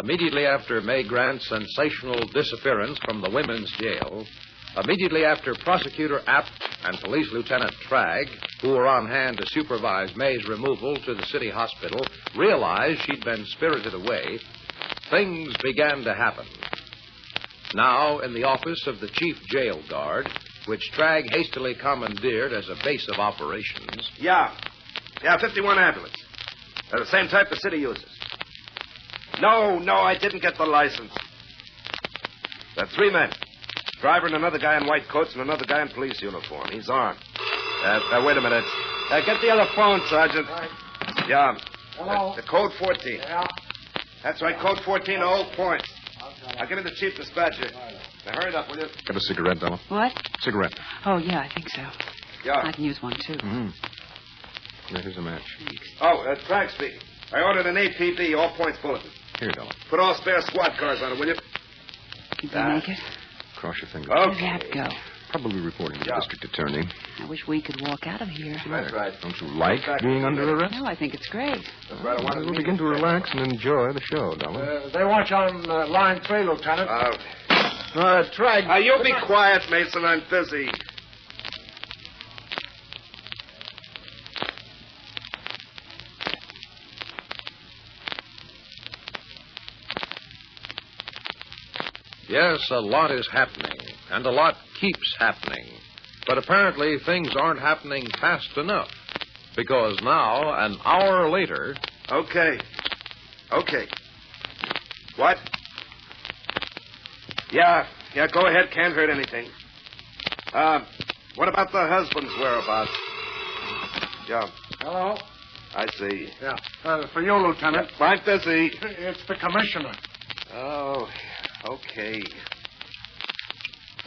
immediately after May Grant's sensational disappearance from the women's jail, immediately after Prosecutor Apt and Police Lieutenant Tragg, who were on hand to supervise May's removal to the city hospital, realized she'd been spirited away, things began to happen. Now, in the office of the chief jail guard, which Tragg hastily commandeered as a base of operations... Yeah, 51 ambulance. They're the same type the city uses. No, I didn't get the license. There are 3 men. Driver and another guy in white coats and another guy in police uniform. He's armed. Wait a minute. Get the other phone, Sergeant. Right. Yeah. Hello? The code 14. Yeah. That's right, code 14, the whole point. I'll give it to the chief dispatcher. Now, hurry it up, will you? Got a cigarette, Della? What? Cigarette. Oh, yeah, I think so. Yeah. I can use one, too. Mm-hmm. Yeah, here's a match. Thanks. Oh, Tragg speaking. I ordered an APB, all points bulletin. Here, Della. Put all spare squad cars on it, will you? Did they make it? Cross your fingers. Where did that go? Probably reporting to the district attorney. I wish we could walk out of here. That's right. Don't you like being under arrest? No, I think it's great. That's right. I wanted We'll to begin to relax and enjoy the show, Della. They want you on line 3, Lieutenant. Tragg. You be quiet, Mason. I'm busy. Yes, a lot is happening, and a lot keeps happening. But apparently things aren't happening fast enough, because now, an hour later... Okay. What? Yeah, go ahead. Can't hurt anything. What about the husband's whereabouts? Yeah, Hello? I see. Yeah. For you, Lieutenant. I'm busy. It's the commissioner. Oh, okay.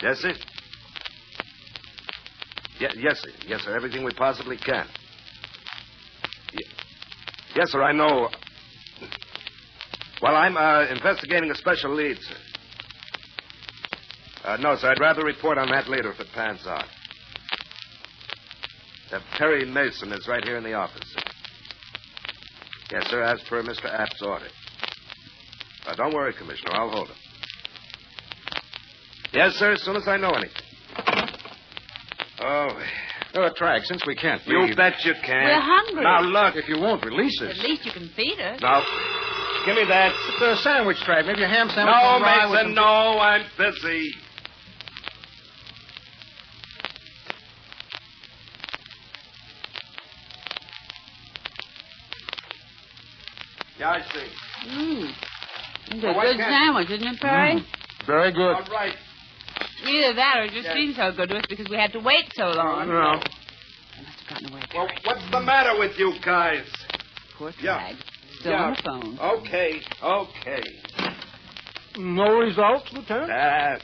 Yes, sir? Yes, sir. Yes, sir. Everything we possibly can. Yes, sir, I know. Well, I'm investigating a special lead, sir. No, sir, I'd rather report on that later if it pans out. Terry Mason is right here in the office, sir. Yes, sir, as per Mr. Apt's order. Don't worry, Commissioner. I'll hold him. Yes, sir, as soon as I know anything. Oh. Tragg, since we can't You leave... bet you can. We're hungry. Now, look. If you won't release us... At least you can feed us. No. Give me that. It's a sandwich, Tragg. Maybe a ham sandwich. No, and rye with Mason, some- no. I'm busy. Yeah, I see. It's a why good can't- sandwich, isn't it, Perry? Very good. All right. Either that or it just seemed so good to us because we had to wait so long. No. I must have gotten away. Well, what's the matter with you guys? Poor Yeah. Tragg. Still on the phone. Okay. No results, Lieutenant?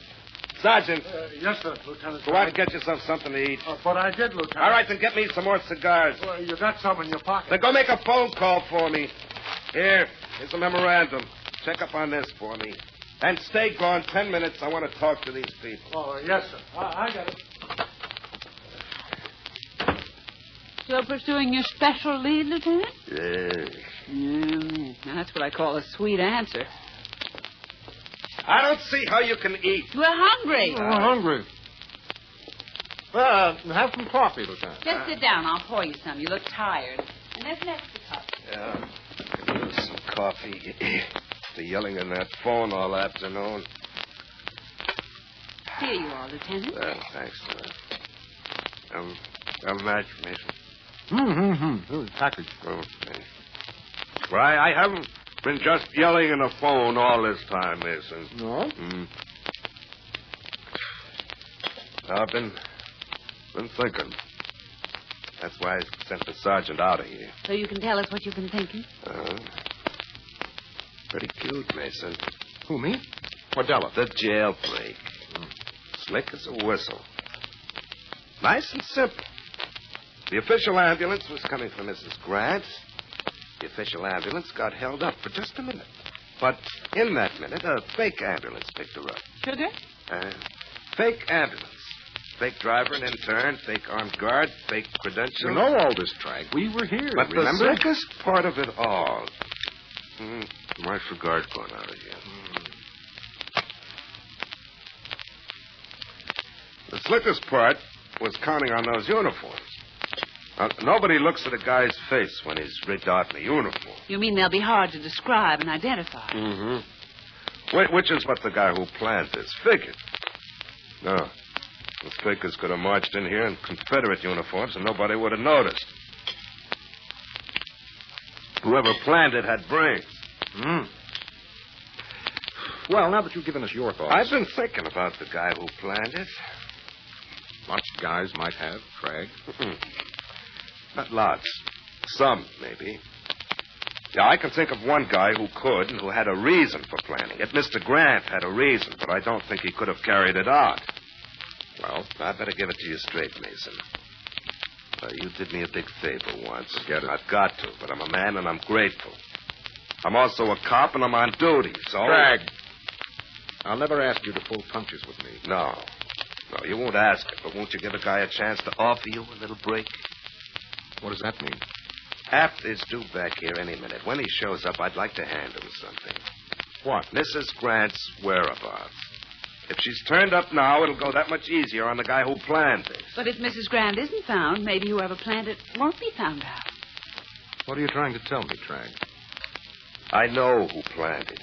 Sergeant, Yes, sir, Lieutenant. go out and get yourself something to eat. But I did, Lieutenant. All right, then get me some more cigars. Well, you got some in your pocket. Then go make a phone call for me. Here's a memorandum. Check up on this for me. And stay gone 10 minutes. I want to talk to these people. Oh, yes, sir. I got it. Still pursuing your special lead, Lieutenant? Yes. Now, that's what I call a sweet answer. I don't see how you can eat. We're hungry. We're hungry. Well, have some coffee, Lieutenant. Just sit down. I'll pour you some. You look tired. And there's an extra cup. Yeah. Could use some coffee. The yelling on that phone all afternoon. Here you are, Lieutenant. Thanks. A match, Mason. Here's the package. Okay. Well, I haven't been just yelling in the phone all this time, Mason. No? I've been thinking. That's why I sent the sergeant out of here. So you can tell us what you've been thinking? Pretty cute, Mason. Who, me? Or Della? The jailbreak. Slick as a whistle. Nice and simple. The official ambulance was coming for Mrs. Grant. The official ambulance got held up for just a minute. But in that minute, a fake ambulance picked her up. Sugar? Fake ambulance. Fake driver and intern, fake armed guard, fake credentials. You know all this, Tragg. We were here, But remember? the sickest part of it all... My cigar's gone out again. The slickest part was counting on those uniforms. Nobody looks at a guy's face when he's rigged out in a uniform. You mean they'll be hard to describe and identify? Mm-hmm. Which is what the guy who planned this figured. No. The fakers could have marched in here in Confederate uniforms and nobody would have noticed. Whoever planned it had brains. Well, now that you've given us your thoughts. I've been thinking about the guy who planned it. Lots of guys might have, Tragg. Not lots. Some, maybe. Yeah, I can think of one guy who could and who had a reason for planning it. Mr. Grant had a reason, but I don't think he could have carried it out. Well, I better give it to you straight, Mason. You did me a big favor once. Get it? I've got to, but I'm a man and I'm grateful. I'm also a cop and I'm on duty, so... Tragg, I'll never ask you to pull punches with me. No, you won't ask it, but won't you give a guy a chance to offer you a little break? What does that mean? Apt is due back here any minute. When he shows up, I'd like to hand him something. What? Mrs. Grant's whereabouts. If she's turned up now, it'll go that much easier on the guy who planned this. But if Mrs. Grant isn't found, maybe whoever planned it won't be found out. What are you trying to tell me, Tragg? I know who planned it,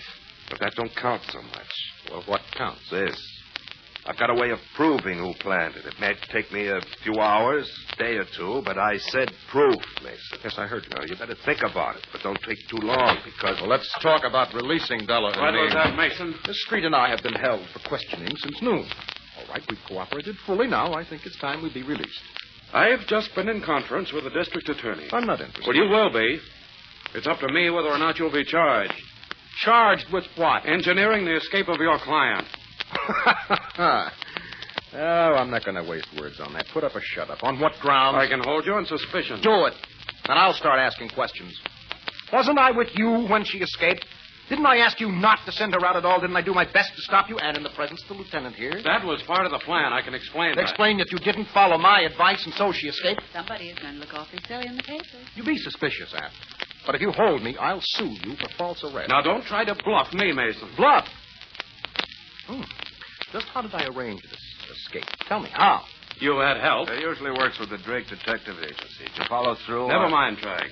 but that don't count so much. Well, what counts? This. I've got a way of proving who planned it. It may take me a few hours, day or two, but I said proof, Mason. Yes, I heard you. Now, you better think about it, but don't take too long, because... Well, let's talk about releasing Della and What me. was that, Mason? Miss Street and I have been held for questioning since noon. All right, we've cooperated fully now. I think it's time we be released. I've just been in conference with the district attorney. I'm not interested. Well, you will be. It's up to me whether or not you'll be charged. Charged with what? Engineering the escape of your client. Oh, I'm not going to waste words on that. Put up or shut up. On what grounds? I can hold you on suspicion. Do it. And I'll start asking questions. Wasn't I with you when she escaped? Didn't I ask you not to send her out at all? Didn't I do my best to stop you? And in the presence of the lieutenant here? That was part of the plan. I can explain that. Explain that you didn't follow my advice and so she escaped? Somebody is going to look awfully silly in the papers. You be suspicious, Apt. But if you hold me, I'll sue you for false arrest. Now, don't try to bluff me, Mason. Bluff? Just how did I arrange this escape? Tell me, how? You had help. It usually works with the Drake Detective Agency. Did you follow through? Never mind, Tragg.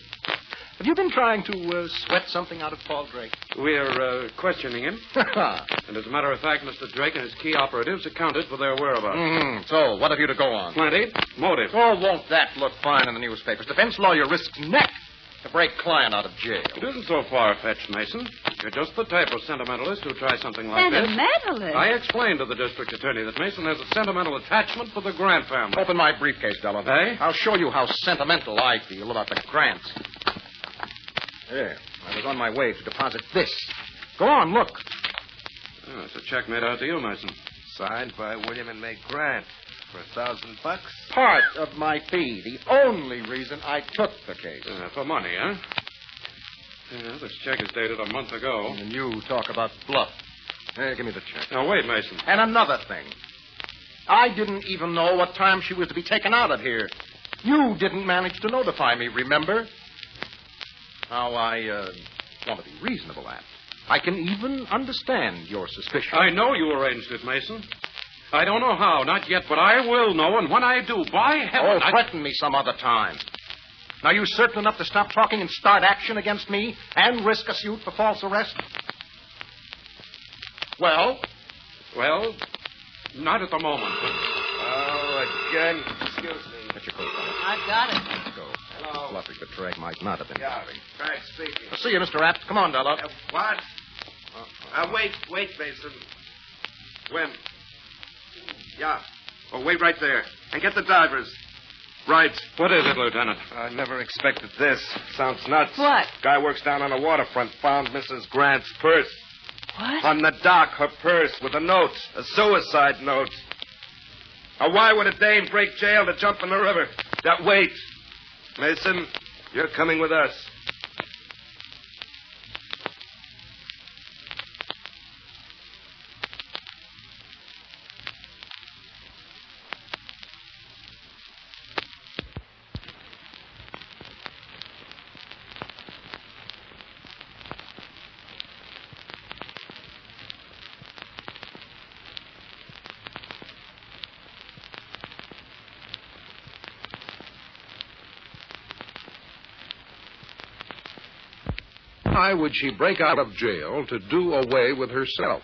Have you been trying to sweat something out of Paul Drake? We're questioning him. And as a matter of fact, Mr. Drake and his key operatives accounted for their whereabouts. So, what have you to go on? Plenty. Motive. Oh, won't that look fine in the newspapers? Defense lawyer risks neck to break client out of jail. It isn't so far-fetched, Mason. You're just the type of sentimentalist who'll try something like this. Sentimentalist? I explained to the district attorney that Mason has a sentimental attachment for the Grant family. Open my briefcase, Della. Eh? I'll show you how sentimental I feel about the Grants. There. I was on my way to deposit this. Go on, look. Oh, it's a check made out to you, Mason. Signed by William and May Grant for $1,000. Part of my fee. The only reason I took the case. For money, huh? Yeah, this check is dated a month ago. And you talk about bluff. Hey, give me the check. Now, wait, Mason. And another thing. I didn't even know what time she was to be taken out of here. You didn't manage to notify me, remember? Now, I want to be reasonable, Apt. I can even understand your suspicion. I know you arranged it, Mason. I don't know how, not yet, but I will know, and when I do, by heaven, threaten me some other time. Now, you certain enough to stop talking and start action against me and risk a suit for false arrest? Well? Well, not at the moment. Oh, again. Excuse me. Get your coat on. I've got it. Let's go. Hello. Fluffy, but Tragg might not have been happy. Tragg speaking. I'll see you, Mr. Apt. Come on, Della. What? Wait, Mason. When? Yeah. Oh, wait right there. And get the divers. Right. What is it, Lieutenant? I never expected this. Sounds nuts. What? Guy works down on the waterfront, found Mrs. Grant's purse. What? On the dock, her purse with a note. A suicide note. Now, why would a dame break jail to jump in the river? Now, wait. Mason, you're coming with us. why would she break out of jail to do away with herself?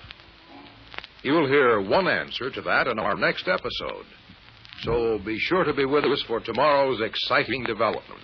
You'll hear one answer to that in our next episode. So be sure to be with us for tomorrow's exciting development.